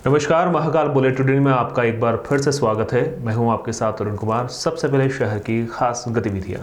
नमस्कार, महाकाल बुलेटिन में आपका एक बार फिर से स्वागत है। मैं हूं आपके साथ अरुण कुमार। सबसे पहले शहर की खास गतिविधियां।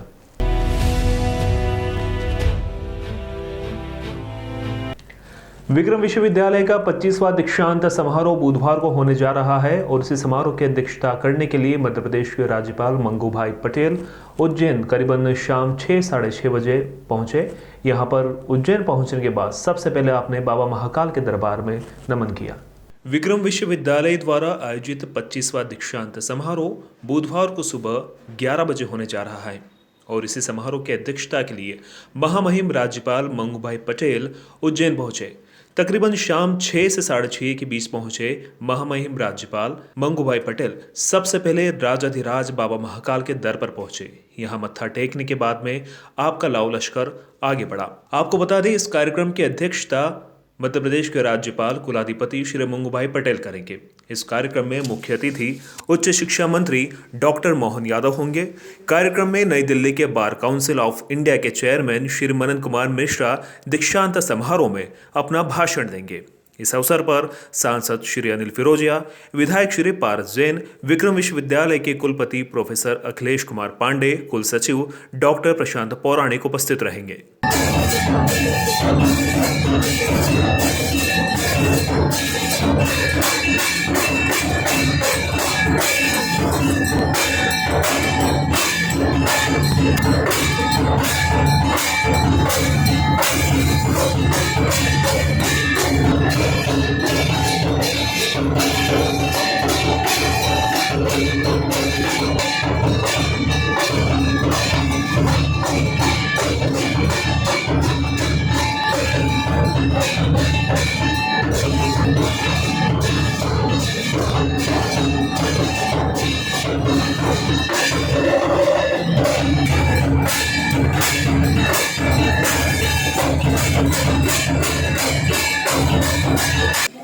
विक्रम विश्वविद्यालय का 25वां दीक्षांत समारोह बुधवार को होने जा रहा है और इसी समारोह की अध्यक्षता करने के लिए मध्य प्रदेश के राज्यपाल मंगूभाई पटेल उज्जैन करीबन शाम 6-6:30 बजे पहुंचे। यहां पर उज्जैन पहुंचने के बाद सबसे पहले आपने बाबा महाकाल के दरबार में नमन किया। विक्रम विश्वविद्यालय द्वारा आयोजित 25वां दीक्षांत समारोह बुधवार को सुबह 11 बजे होने जा रहा है और इसी समारोह की अध्यक्षता के लिए महामहिम राज्यपाल मंगूभाई पटेल उज्जैन पहुंचे। तकरीबन शाम 6 से 6:30 के बीच पहुंचे महामहिम राज्यपाल मंगूभाई पटेल सबसे पहले राजाधिराज बाबा महाकाल के दर पर पहुंचे। यहां मत्था टेकने के बाद में आपका लाव लश्कर आगे बढ़ा। आपको बता दें, इस कार्यक्रम की अध्यक्षता मध्य प्रदेश के राज्यपाल कुलाधिपति श्री मंगूभाई पटेल करेंगे। इस कार्यक्रम में मुख्य अतिथि उच्च शिक्षा मंत्री डॉक्टर मोहन यादव होंगे। कार्यक्रम में नई दिल्ली के बार काउंसिल ऑफ इंडिया के चेयरमैन श्री मनन कुमार मिश्रा दीक्षांत समारोह में अपना भाषण देंगे। इस अवसर पर सांसद श्री अनिल फिरोजिया, विधायक श्री पारस जैन, विक्रम विश्वविद्यालय के कुलपति प्रोफेसर अखिलेश कुमार पांडे, कुल सचिव डॉक्टर प्रशांत पौराणिक उपस्थित रहेंगे।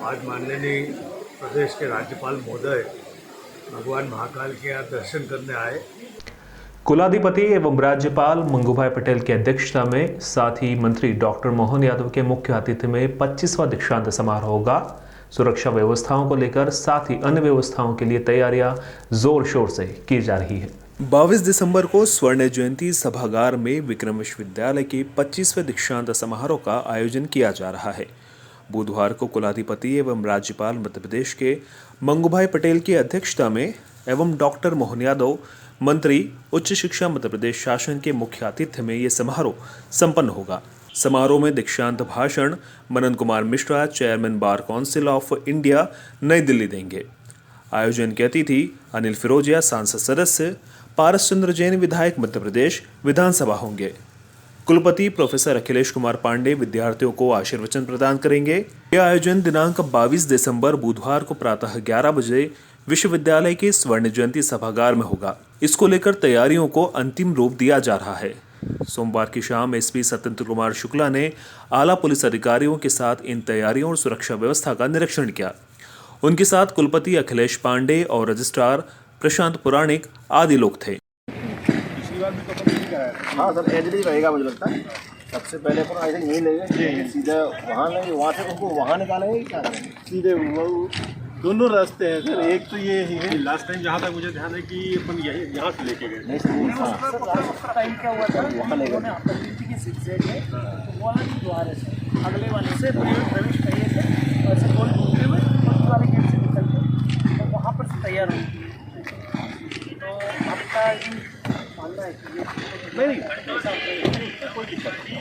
आज माननीय प्रदेश के राज्यपाल महोदय भगवान महाकाल के यहाँ दर्शन करने आए। कुलाधिपति एवं राज्यपाल मंगूभाई पटेल की अध्यक्षता में साथ ही मंत्री डॉक्टर मोहन यादव के मुख्य आतिथ्य में 25वां दीक्षांत समारोह होगा। सुरक्षा व्यवस्थाओं को लेकर साथ ही अन्य व्यवस्थाओं के लिए तैयारियां जोर शोर से की जा रही है। 22 दिसंबर को स्वर्ण जयंती सभागार में विक्रम विश्वविद्यालय के 25वें दीक्षांत समारोह का आयोजन किया जा रहा है। बुधवार को कुलाधिपति एवं राज्यपाल मध्य प्रदेश के मंगूभाई पटेल की अध्यक्षता में एवं डॉक्टर मोहन यादव, मंत्री उच्च शिक्षा मध्य प्रदेश शासन के मुख्य आतिथ्य में ये समारोह संपन्न होगा। समारोह में दीक्षांत भाषण Manan Kumar Mishra, chairman Bar Council of India, New Delhi देंगे। आयोजन के अतिथि अनिल फिरोजिया, सांसद सदस्य, पारस चंद्र जैन, विधायक मध्य प्रदेश विधानसभा होंगे। कुलपति प्रोफेसर अखिलेश कुमार पांडे विद्यार्थियों को आशीर्वचन प्रदान करेंगे। यह आयोजन दिनांक 22 दिसंबर बुधवार को प्रातः 11 बजे विश्वविद्यालय के स्वर्ण जयंती सभागार में होगा। इसको लेकर तैयारियों को अंतिम रूप दिया जा रहा है। सोमवार की शाम एसपी सत्येंद्र कुमार शुक्ला ने आला पुलिस अधिकारियों के साथ इन तैयारियों और सुरक्षा व्यवस्था का निरीक्षण किया। उनके साथ कुलपति अखिलेश पांडे और रजिस्ट्रार प्रशांत पौराणिक आदि लोग थे। हाँ सर, एचडी रहेगा मुझे लगता है। सबसे पहले अपन आई थिंक यही लेंगे, सीधे वहाँ लेंगे, वहाँ से उनको वहाँ निकालेंगे, क्या करेंगे? सीधे वो दोनों रास्ते हैं सर। एक तो ये ही है, लास्ट टाइम जहाँ तक मुझे ध्यान है कि अपन यही यहाँ से लेके गए। नहीं सर, टाइम क्या हुआ था, वहाँ ले गए की zigzag है, तो वो वाला द्वार है सर, अगले वाले से प्रवेश करिए थे, ऐसे गोल घूमते हुए उस वाले गेट से निकलते तो वहाँ पर तैयार होगी। तो आपका मानना है कि नहीं कोई दिक्कत नहीं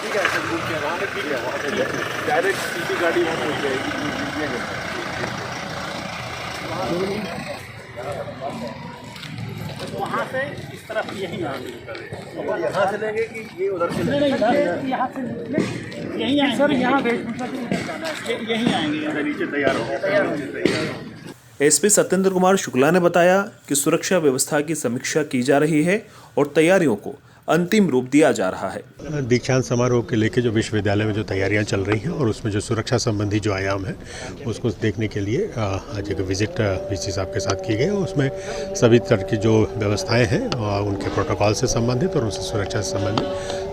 ठीक है सर, बुक किया वहाँ पे, ठीक है, वहाँ पे डायरेक्ट सीधी गाड़ी वहाँ पहुँच जाएगी। वहाँ से इस तरफ यही आएंगे, यहाँ से लेंगे कि ये उधर से नहीं यहाँ से यहीं आएंगे सर, यहाँ वेशभूषा के उधर जाना है, यहीं आएंगे, नीचे तैयार हो। एसपी सत्येंद्र कुमार शुक्ला ने बताया कि सुरक्षा व्यवस्था की समीक्षा की जा रही है और तैयारियों को अंतिम रूप दिया जा रहा है। दीक्षांत समारोह के लेके जो विश्वविद्यालय में जो तैयारियां चल रही हैं और उसमें जो सुरक्षा संबंधी जो आयाम है उसको देखने के लिए आज एक विजिट वीसी साहब के साथ की गई। उसमें सभी तरह की जो व्यवस्थाएं हैं उनके प्रोटोकॉल से संबंधित और उनसे सुरक्षा से संबंधित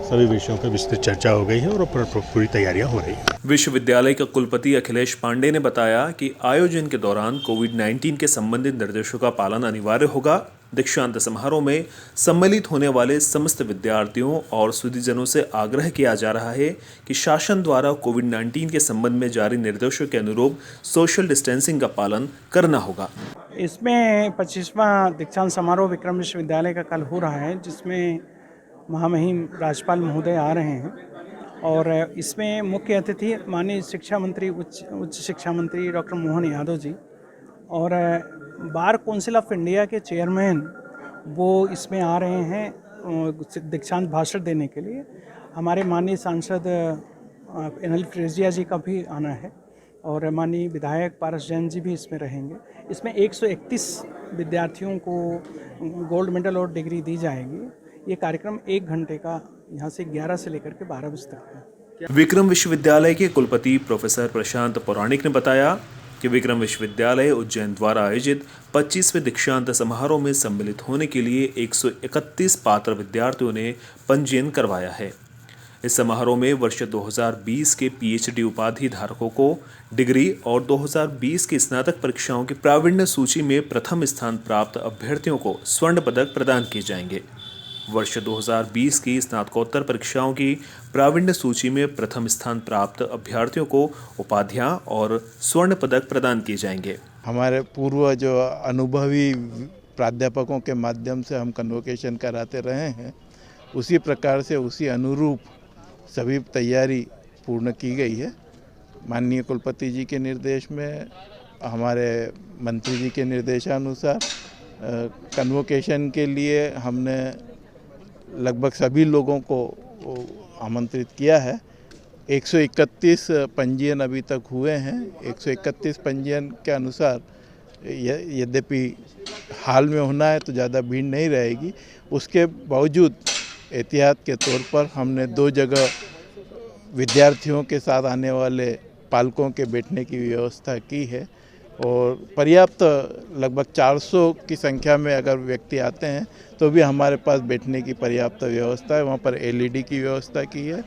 सभी विषयों पर विस्तृत चर्चा हो गई है और पूरी तैयारियां हो रही हैं। विश्वविद्यालय के कुलपति अखिलेश पांडे ने बताया कि आयोजन के दौरान कोविड-19 के संबंधित निर्देशों का पालन अनिवार्य होगा। दीक्षांत समारोह में सम्मिलित होने वाले समस्त विद्यार्थियों और सुधीजनों से आग्रह किया जा रहा है कि शासन द्वारा कोविड-19 के संबंध में जारी निर्देशों के अनुरूप सोशल डिस्टेंसिंग का पालन करना होगा। इसमें 25वां दीक्षांत समारोह विक्रम विश्वविद्यालय का कल हो रहा है, जिसमें महामहिम राज्यपाल महोदय आ रहे हैं और इसमें मुख्य अतिथि माननीय शिक्षा मंत्री उच्च शिक्षा मंत्री डॉक्टर मोहन यादव जी और बार काउंसिल ऑफ इंडिया के चेयरमैन वो इसमें आ रहे हैं दीक्षांत भाषण देने के लिए। हमारे माननीय सांसद अनिल फ्रेजिया जी का भी आना है और माननीय विधायक पारस जैन जी भी इसमें रहेंगे। इसमें 131 विद्यार्थियों को गोल्ड मेडल और डिग्री दी जाएगी। ये कार्यक्रम 1 घंटे का यहाँ से 11 से लेकर के 12 बजे तक है। विक्रम विश्वविद्यालय के कुलपति प्रोफेसर प्रशांत पौराणिक ने बताया कि विक्रम विश्वविद्यालय उज्जैन द्वारा आयोजित 25वें दीक्षांत समारोह में सम्मिलित होने के लिए 131 पात्र विद्यार्थियों ने पंजीयन करवाया है। इस समारोह में वर्ष 2020 के पीएचडी उपाधि धारकों को डिग्री और 2020 की स्नातक परीक्षाओं की प्रावीण्य सूची में प्रथम स्थान प्राप्त अभ्यर्थियों को स्वर्ण पदक प्रदान किए जाएंगे। वर्ष 2020 की स्नातकोत्तर परीक्षाओं की प्रावीण्य सूची में प्रथम स्थान प्राप्त अभ्यर्थियों को उपाधियां और स्वर्ण पदक प्रदान किए जाएंगे। हमारे पूर्व जो अनुभवी प्राध्यापकों के माध्यम से हम कन्वोकेशन कराते रहे हैं, उसी प्रकार से उसी अनुरूप सभी तैयारी पूर्ण की गई है। माननीय कुलपति जी के निर्देश में, हमारे मंत्री जी के निर्देशानुसार कन्वोकेशन के लिए हमने लगभग सभी लोगों को आमंत्रित किया है। 131 पंजीयन अभी तक हुए हैं। 131 पंजीयन के अनुसार यद्यपि हाल में होना है तो ज़्यादा भीड़ नहीं रहेगी, उसके बावजूद एहतियात के तौर पर हमने 2 जगह विद्यार्थियों के साथ आने वाले पालकों के बैठने की व्यवस्था की है और पर्याप्त लगभग 400 की संख्या में अगर व्यक्ति आते हैं तो भी हमारे पास बैठने की पर्याप्त व्यवस्था है। वहाँ पर एलईडी की व्यवस्था की है।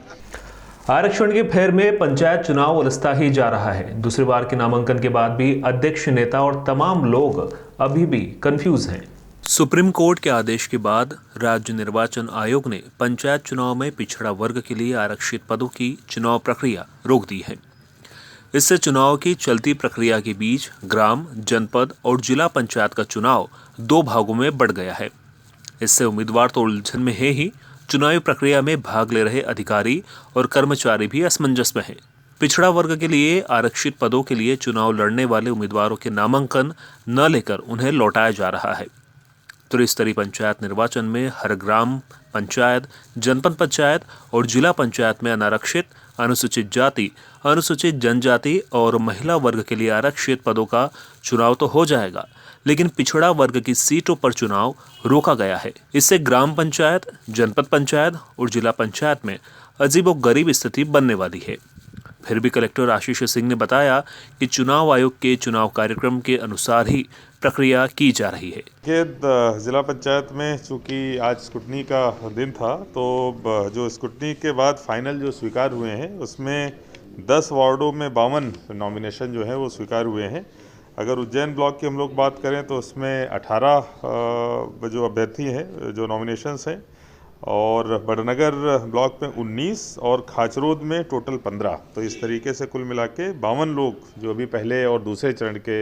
आरक्षण के फेर में पंचायत चुनाव उलझता ही जा रहा है। दूसरी बार के नामांकन के बाद भी अध्यक्ष, नेता और तमाम लोग अभी भी कंफ्यूज हैं। सुप्रीम कोर्ट के आदेश के बाद राज्य निर्वाचन आयोग ने पंचायत चुनाव में पिछड़ा वर्ग के लिए आरक्षित पदों की चुनाव प्रक्रिया रोक दी है। इससे चुनाव की चलती प्रक्रिया के बीच ग्राम, जनपद और जिला पंचायत का चुनाव 2 भागों में बढ़ गया है। इससे उम्मीदवार तो उलझन में है ही, चुनावी प्रक्रिया में भाग ले रहे अधिकारी और कर्मचारी भी असमंजस में हैं। पिछड़ा वर्ग के लिए आरक्षित पदों के लिए चुनाव लड़ने वाले उम्मीदवारों के नामांकन न लेकर उन्हें लौटाया जा रहा है। त्रिस्तरीय पंचायत निर्वाचन में हर ग्राम पंचायत, जनपद पंचायत और जिला पंचायत में अनारक्षित, अनुसूचित जाति, अनुसूचित जनजाति और महिला वर्ग के लिए आरक्षित पदों का चुनाव तो हो जाएगा, लेकिन पिछड़ा वर्ग की सीटों पर चुनाव रोका गया है। इससे ग्राम पंचायत, जनपद पंचायत और जिला पंचायत में अजीबोगरीब स्थिति बनने वाली है। फिर भी कलेक्टर आशीष सिंह ने बताया कि चुनाव आयोग के चुनाव कार्यक्रम के अनुसार ही प्रक्रिया की जा रही है। जिला पंचायत में चूँकि आज स्क्रूटनी का दिन था, तो जो स्क्रूटनी के बाद फाइनल जो स्वीकार हुए हैं उसमें 10 वार्डों में 52 नॉमिनेशन जो है वो स्वीकार हुए हैं। अगर उज्जैन ब्लॉक की हम लोग बात करें तो उसमें 18 जो अभ्यर्थी हैं जो नॉमिनेशंस हैं, और बड़नगर ब्लॉक में 19 और खाचरोद में टोटल 15। तो इस तरीके से कुल मिला के 52 लोग जो अभी पहले और दूसरे चरण के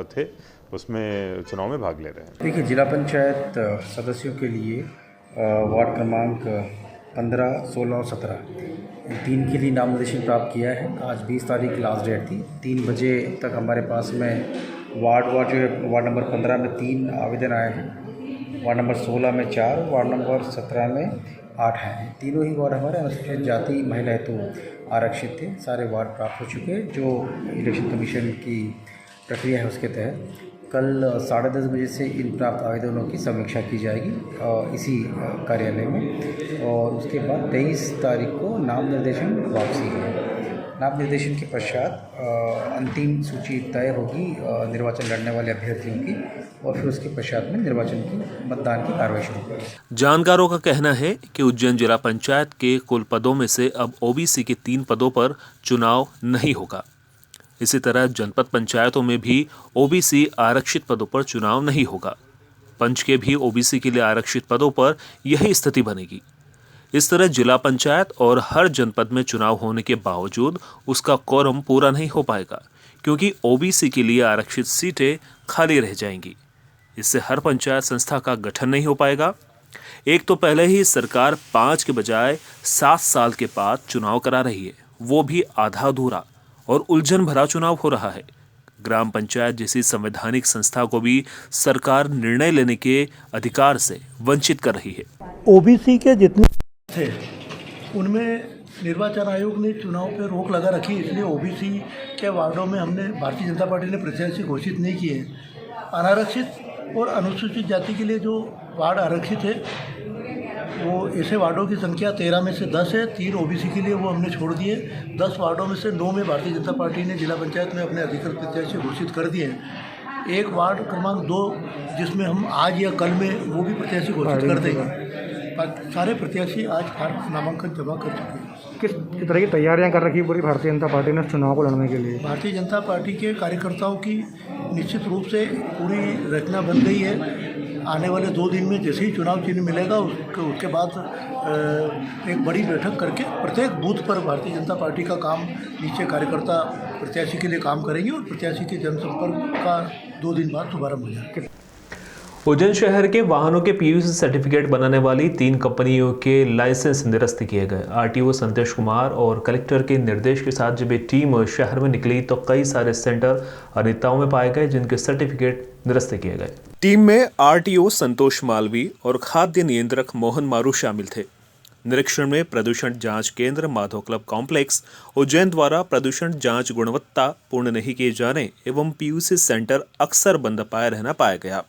थे उसमें चुनाव में भाग ले रहे हैं। देखिए, जिला पंचायत सदस्यों के लिए वार्ड क्रमांक 15, 16 और 17 3 के लिए नामनिर्देशन प्राप्त किया है। आज 20 तारीख की लास्ट डेट थी। 3 बजे तक हमारे पास में वार्ड नंबर 15 में 3 आवेदन आए हैं, वार्ड नंबर 16 में 4, वार्ड नंबर 17 में 8 हैं। तीनों ही वार्ड हमारे अनुसूचित जाति महिला हेतु आरक्षित थे। सारे वार्ड प्राप्त हो चुके हैं। जो इलेक्शन कमीशन की प्रक्रिया है उसके तहत कल 10:30 बजे से इन प्राप्त आवेदनों की समीक्षा की जाएगी इसी कार्यालय में, और उसके बाद 23 तारीख को नाम निर्देशन वापसी है। नाम निर्देशन के पश्चात अंतिम सूची तय होगी निर्वाचन लड़ने वाले अभ्यर्थियों की, और फिर उसके पश्चात में निर्वाचन की मतदान की कार्रवाई शुरू होगी। जानकारों का कहना है कि उज्जैन जिला पंचायत के कुल पदों में से अब ओबीसी के 3 पदों पर चुनाव नहीं होगा। इसी तरह जनपद पंचायतों में भी ओबीसी आरक्षित पदों पर चुनाव नहीं होगा। पंच के भी ओबीसी के लिए आरक्षित पदों पर यही स्थिति बनेगी। इस तरह जिला पंचायत और हर जनपद में चुनाव होने के बावजूद उसका कोरम पूरा नहीं हो पाएगा, क्योंकि ओबीसी के लिए आरक्षित सीटें खाली रह जाएंगी। इससे हर पंचायत संस्था का गठन नहीं हो पाएगा। एक तो पहले ही सरकार 5 के बजाय 7 साल के बाद चुनाव करा रही है, वो भी आधा अधूरा और उलझन भरा चुनाव हो रहा है। ग्राम पंचायत जैसी संवैधानिक संस्था को भी सरकार निर्णय लेने के अधिकार से वंचित कर रही है। ओबीसी के जितने थे उनमें निर्वाचन आयोग ने चुनाव पे रोक लगा रखी, इसलिए ओबीसी के वार्डों में हमने भारतीय जनता पार्टी ने प्रत्याशी घोषित नहीं किए। अनारक्षित और अनुसूचित जाति के लिए जो वार्ड आरक्षित है वो ऐसे वार्डों की संख्या 13 में से 10 है। 3 ओबीसी के लिए वो हमने छोड़ दिए। 10 वार्डों में से 9 में भारतीय जनता पार्टी ने जिला पंचायत में अपने अधिकृत प्रत्याशी घोषित कर दिए हैं। एक वार्ड क्रमांक 2 जिसमें हम आज या कल में वो भी प्रत्याशी घोषित कर देंगे। सारे प्रत्याशी आज फार्म नामांकन जमा कर चुके हैं। किस तरह की तैयारियां कर रखी पूरी भारतीय जनता पार्टी ने चुनाव को लड़ने के लिए? भारतीय जनता पार्टी के कार्यकर्ताओं की निश्चित रूप से पूरी रचना बन गई है। आने वाले 2 दिन में जैसे ही चुनाव चिन्ह मिलेगा उसके बाद एक बड़ी बैठक करके प्रत्येक बूथ पर भारतीय जनता पार्टी का काम नीचे कार्यकर्ता प्रत्याशी के लिए काम करेंगे और प्रत्याशी के जनसंपर्क का 2 दिन बाद शुभारंभ हो जाएगा। उज्जैन शहर के वाहनों के पीयूसी सर्टिफिकेट बनाने वाली 3 कंपनियों के लाइसेंस निरस्त किए गए। आरटीओ संतोष कुमार और कलेक्टर के निर्देश के साथ जब ये टीम शहर में निकली तो कई सारे सेंटर अनियमितताओं में पाए गए, जिनके सर्टिफिकेट निरस्त किए गए। टीम में आरटीओ संतोष मालवी और खाद्य नियंत्रक मोहन मारू शामिल थे। निरीक्षण में प्रदूषण जांच केंद्र माधव क्लब कॉम्प्लेक्स उज्जैन द्वारा प्रदूषण जांच गुणवत्ता पूर्ण नहीं किए जाने एवं पीयूसी सेंटर अक्सर बंद पाए रहना पाया गया।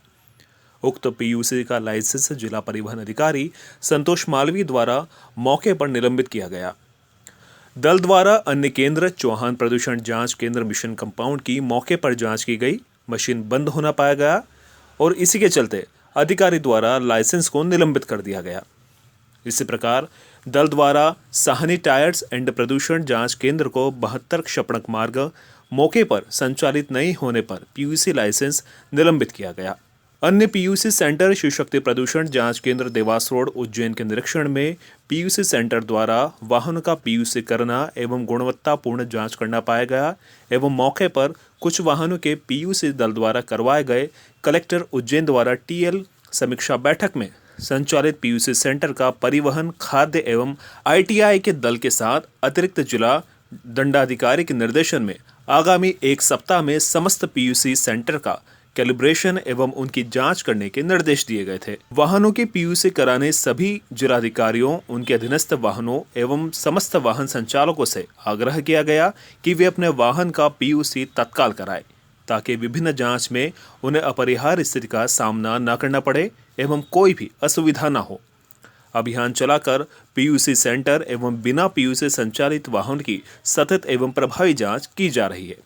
उक्त पीयूसी का लाइसेंस जिला परिवहन अधिकारी संतोष मालवी द्वारा मौके पर निलंबित किया गया। दल द्वारा अन्य केंद्र चौहान प्रदूषण जांच केंद्र मिशन कंपाउंड की मौके पर जांच की गई, मशीन बंद होना पाया गया और इसी के चलते अधिकारी द्वारा लाइसेंस को निलंबित कर दिया गया। इसी प्रकार दल द्वारा साहनी टायर्स एंड प्रदूषण जांच केंद्र को 72 क्षपणक मार्ग मौके पर संचालित नहीं होने पर पीयूसी लाइसेंस निलंबित किया गया। अन्य पीयूसी सेंटर शिव शक्ति प्रदूषण जांच केंद्र देवास रोड उज्जैन के निरीक्षण में पीयूसी सेंटर द्वारा वाहनों का पीयूसी करना एवं गुणवत्तापूर्ण जांच करना पाया गया एवं मौके पर कुछ वाहनों के पीयूसी दल द्वारा करवाए गए। कलेक्टर उज्जैन द्वारा टीएल समीक्षा बैठक में संचालित पीयूसी सेंटर का परिवहन खाद्य एवं आईटीआई के दल के साथ अतिरिक्त जिला दंडाधिकारी के निर्देशन में आगामी 1 सप्ताह में समस्त पीयूसी सेंटर का कैलिब्रेशन एवं उनकी जांच करने के निर्देश दिए गए थे। वाहनों के पीयूसी कराने सभी जिलाधिकारियों, उनके अधीनस्थ वाहनों एवं समस्त वाहन संचालकों से आग्रह किया गया कि वे अपने वाहन का पीयूसी तत्काल कराएं, ताकि विभिन्न जांच में उन्हें अपरिहार्य स्थिति का सामना न करना पड़े एवं कोई भी असुविधा न हो। अभियान चलाकर पीयूसी सेंटर एवं बिना पीयूसी संचालित वाहन की सतत एवं प्रभावी जांच की जा रही है।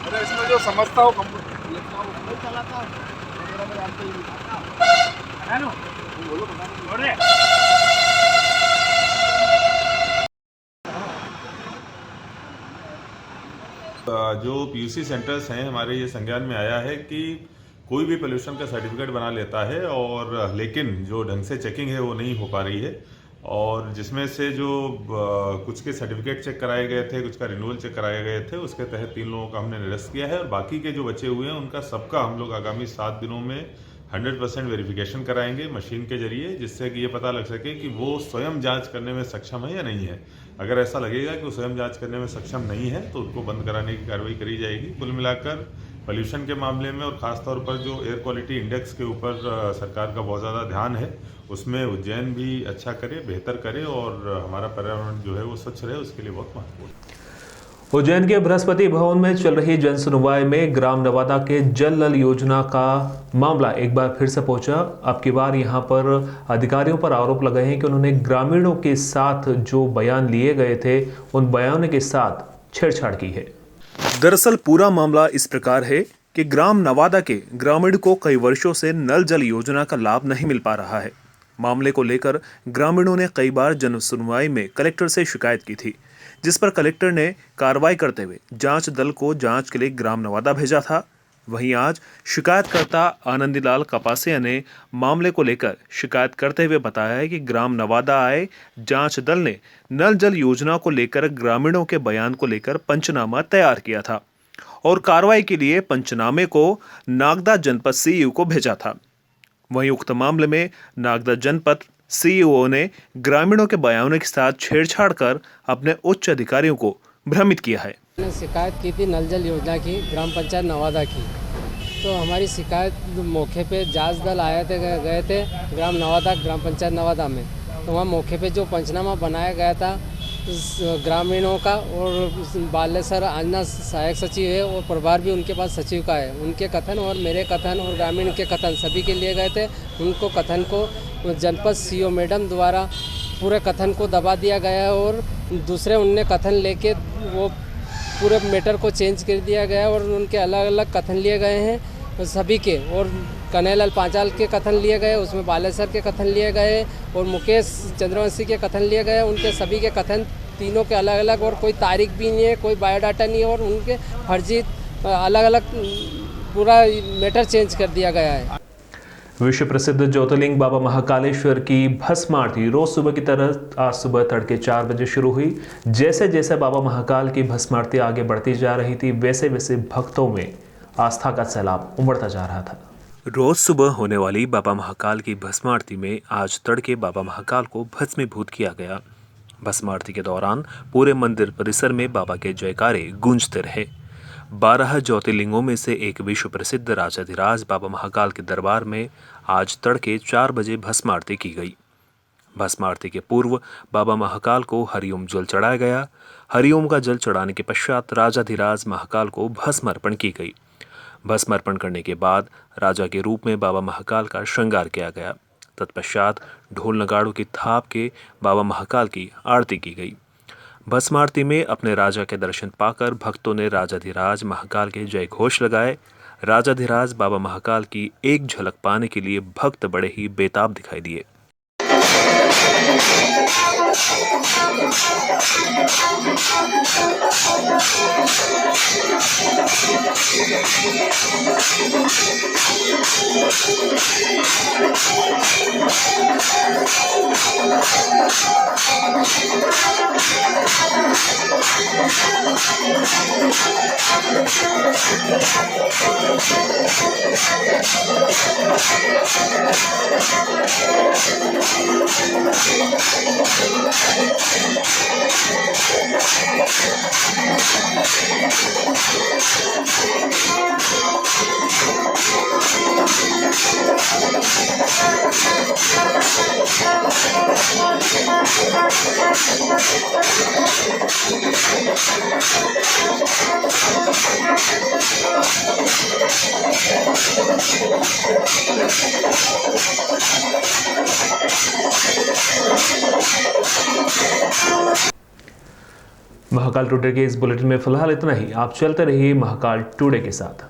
अरे इसमें जो समझता हो जो पीयूसी सेंटर्स हैं हमारे ये संज्ञान में आया है कि कोई भी पोल्यूशन का सर्टिफिकेट बना लेता है और लेकिन जो ढंग से चेकिंग है वो नहीं हो पा रही है, और जिसमें से जो कुछ के सर्टिफिकेट चेक कराए गए थे, कुछ का रिन्यूअल चेक कराए गए थे, उसके तहत 3 लोगों का हमने निरस्त किया है और बाकी के जो बचे हुए हैं उनका सबका हम लोग आगामी 7 दिनों में 100% वेरिफिकेशन कराएंगे मशीन के जरिए, जिससे कि ये पता लग सके कि वो स्वयं जांच करने में सक्षम है या नहीं है। अगर ऐसा लगेगा कि वो स्वयं जांच करने में सक्षम नहीं है तो उनको बंद कराने की कार्रवाई करी जाएगी। कुल मिलाकर पोल्यूशन के मामले में और ख़ासतौर पर जो एयर क्वालिटी इंडेक्स के ऊपर सरकार का बहुत ज़्यादा ध्यान है, उसमें उज्जैन भी अच्छा करे, बेहतर करे और हमारा पर्यावरण जो है वो स्वच्छ रहे, उसके लिए बहुत महत्वपूर्ण है। उज्जैन के बृहस्पति भवन में चल रही जन सुनवाई में ग्राम नवादा के जल नल योजना का मामला एक बार फिर से पहुंचा। अब की बार यहां पर अधिकारियों पर आरोप लगाए हैं कि उन्होंने ग्रामीणों के साथ जो बयान लिए गए थे उन बयानों के साथ छेड़छाड़ की है। दरअसल पूरा मामला इस प्रकार है कि ग्राम नवादा के ग्रामीण को कई वर्षों से नल जल योजना का लाभ नहीं मिल पा रहा है। मामले को लेकर ग्रामीणों ने कई बार जन सुनवाई में कलेक्टर से शिकायत की थी, जिस पर कलेक्टर ने कार्रवाई करते हुए जांच दल को जांच के लिए ग्राम नवादा भेजा था। वहीं आज शिकायतकर्ता आनंदीलाल कपासिया ने मामले को लेकर शिकायत करते हुए बताया है कि ग्राम नवादा आए जांच दल ने नल जल योजना को लेकर ग्रामीणों के बयान को लेकर पंचनामा तैयार किया था और कार्रवाई के लिए पंचनामे को नागदा जनपद सीईओ को भेजा था। वहीं उक्त मामले में नागदा जनपद सीईओ ने ग्रामीणों के बयानों के साथ छेड़छाड़ कर अपने उच्च अधिकारियों को भ्रमित किया है। मैंने शिकायत की थी नल जल योजना की, ग्राम पंचायत नवादा की। तो हमारी शिकायत मौके पे जांच दल गए थे ग्राम नवादा, ग्राम पंचायत नवादा में। तो वहाँ मौके पे जो पंचनामा बनाया गया था ग्रामीणों का, और बालेसर आजना सहायक सचिव है और प्रभार भी उनके पास सचिव का है, उनके कथन और मेरे कथन और ग्रामीण के कथन सभी के लिए गए थे। उनको कथन को जनपद सीईओ मैडम द्वारा पूरे कथन को दबा दिया गया है और दूसरे उनने कथन लेके वो पूरे मैटर को चेंज कर दिया गया और उनके अलग अलग कथन लिए गए हैं सभी के, और कन्हैयालाल पांचाल के कथन लिए गए, उसमें बालेसर के कथन लिए गए और मुकेश चंद्रवंशी के कथन लिए गए। उनके सभी के कथन तीनों के अलग अलग, और कोई तारीख भी नहीं है, कोई बायोडाटा नहीं है, और उनके फर्जी अलग अलग पूरा मैटर चेंज कर दिया गया है। विश्व प्रसिद्ध ज्योतिर्लिंग बाबा महाकालेश्वर की भस्म आरती रोज सुबह की तरह आज सुबह तड़के 4 बजे शुरू हुई। जैसे जैसे बाबा महाकाल की भस्म आरती आगे बढ़ती जा रही थी, वैसे वैसे भक्तों में आस्था का सैलाब उमड़ता जा रहा था। रोज सुबह होने वाली बाबा महाकाल की भस्म आरती में आज तड़के बाबा महाकाल को भस्मीभूत किया गया। भस्म आरती के दौरान पूरे मंदिर परिसर में बाबा के जयकारे गूंजते रहे। 12 ज्योतिर्लिंगों में से एक विश्व प्रसिद्ध राजाधिराज बाबा महाकाल के दरबार में आज तड़के 4 बजे भस्म आरती की गई। भस्म आरती के पूर्व बाबा महाकाल को हरिओम जल चढ़ाया गया। हरिओम का जल चढ़ाने के पश्चात राजाधिराज महाकाल को भस्म अर्पण की गई। भस्म अर्पण करने के बाद राजा के रूप में बाबा महाकाल का श्रृंगार किया गया। तत्पश्चात ढोल नगाड़ों की थाप के बाबा महाकाल की आरती की गई। भस्म आरती में अपने राजा के दर्शन पाकर भक्तों ने राजाधिराज महाकाल के जय घोष लगाए। राजाधिराज बाबा महाकाल की एक झलक पाने के लिए भक्त बड़े ही बेताब दिखाई दिए। महाकाल टुडे के इस बुलेटिन में फिलहाल इतना ही। आप चलते रहिए महाकाल टुडे के साथ।